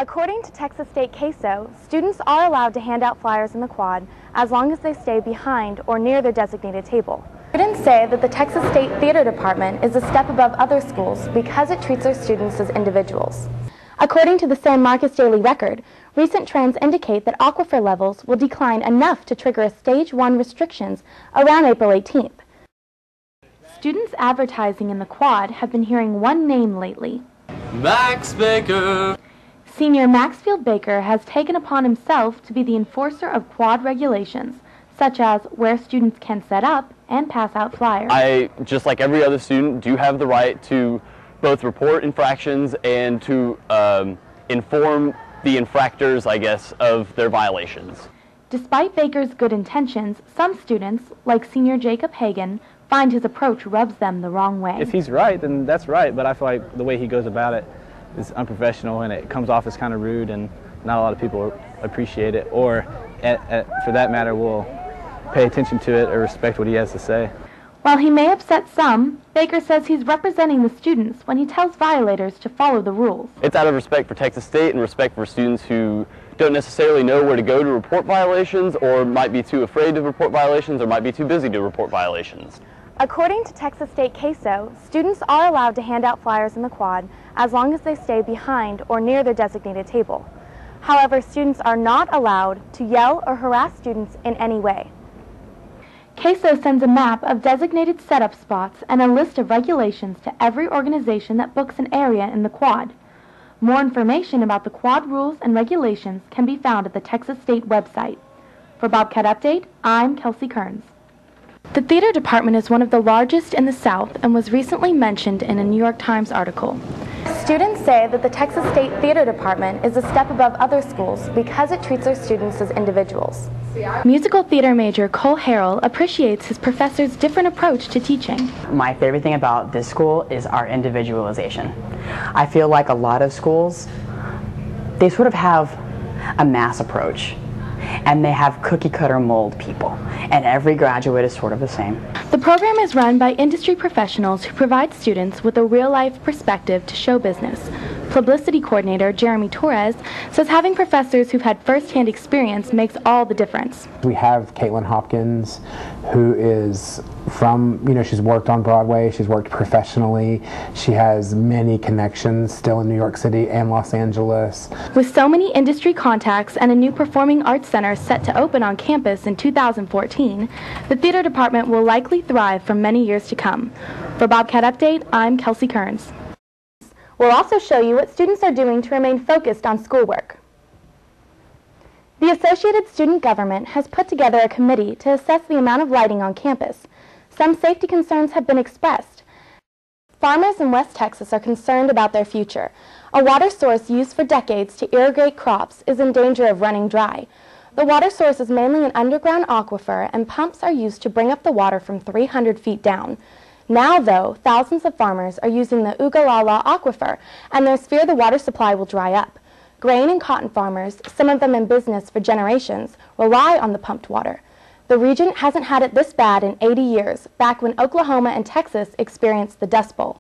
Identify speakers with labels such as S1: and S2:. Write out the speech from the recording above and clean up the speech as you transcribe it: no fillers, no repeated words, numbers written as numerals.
S1: According to Texas State CASO, students are allowed to hand out flyers in the quad as long as they stay behind or near their designated table. Students say that the Texas State Theater Department is a step above other schools because it treats their students as individuals. According to the San Marcos Daily Record, recent trends indicate that aquifer levels will decline enough to trigger a Stage 1 restrictions around April 18th. Students advertising in the quad have been hearing one name lately:
S2: Max Baker.
S1: Senior Maxfield Baker has taken upon himself to be the enforcer of quad regulations, such as where students can set up and pass out flyers.
S3: I, just like every other student, do have the right to both report infractions and to inform the infractors, I guess, of their violations.
S1: Despite Baker's good intentions, some students, like senior Jacob Hagan, find his approach rubs them the wrong way.
S4: If he's right, then that's right, but I feel like the way he goes about it is unprofessional, and it comes off as kind of rude, and not a lot of people appreciate it, or for that matter will pay attention to it or respect what he has to say.
S1: While he may upset some, Baker says he's representing the students when he tells violators to follow the rules.
S3: It's out of respect for Texas State and respect for students who don't necessarily know where to go to report violations, or might be too afraid to report violations, or might be too busy to report violations.
S1: According to Texas State CASO, students are allowed to hand out flyers in the quad as long as they stay behind or near their designated table. However, students are not allowed to yell or harass students in any way. CASO sends a map of designated setup spots and a list of regulations to every organization that books an area in the quad. More information about the quad rules and regulations can be found at the Texas State website. For Bobcat Update, I'm Kelsey Kearns. The theater department is one of the largest in the South and was recently mentioned in a New York Times article. Students say that the Texas State Theater Department is a step above other schools because it treats their students as individuals. Musical theater major Cole Harrell appreciates his professor's different approach to teaching.
S5: My favorite thing about this school is our individualization. I feel like a lot of schools, they sort of have a mass approach, and they have cookie-cutter mold people, and every graduate is sort of the same.
S1: The program is run by industry professionals who provide students with a real-life perspective to show business. Publicity coordinator Jeremy Torres says having professors who've had first-hand experience makes all the difference.
S6: We have Caitlin Hopkins, who is from, she's worked on Broadway, she's worked professionally, she has many connections still in New York City and Los Angeles.
S1: With so many industry contacts and a new performing arts center set to open on campus in 2014, the theater department will likely thrive for many years to come. For Bobcat Update, I'm Kelsey Kearns. We'll also show you what students are doing to remain focused on schoolwork. The Associated Student Government has put together a committee to assess the amount of lighting on campus. Some safety concerns have been expressed. Farmers in West Texas are concerned about their future. A water source used for decades to irrigate crops is in danger of running dry. The water source is mainly an underground aquifer, and pumps are used to bring up the water from 300 feet down. Now, though, thousands of farmers are using the Ugalala aquifer, and there's fear the water supply will dry up. Grain and cotton farmers, some of them in business for generations, rely on the pumped water. The region hasn't had it this bad in 80 years, back when Oklahoma and Texas experienced the Dust Bowl.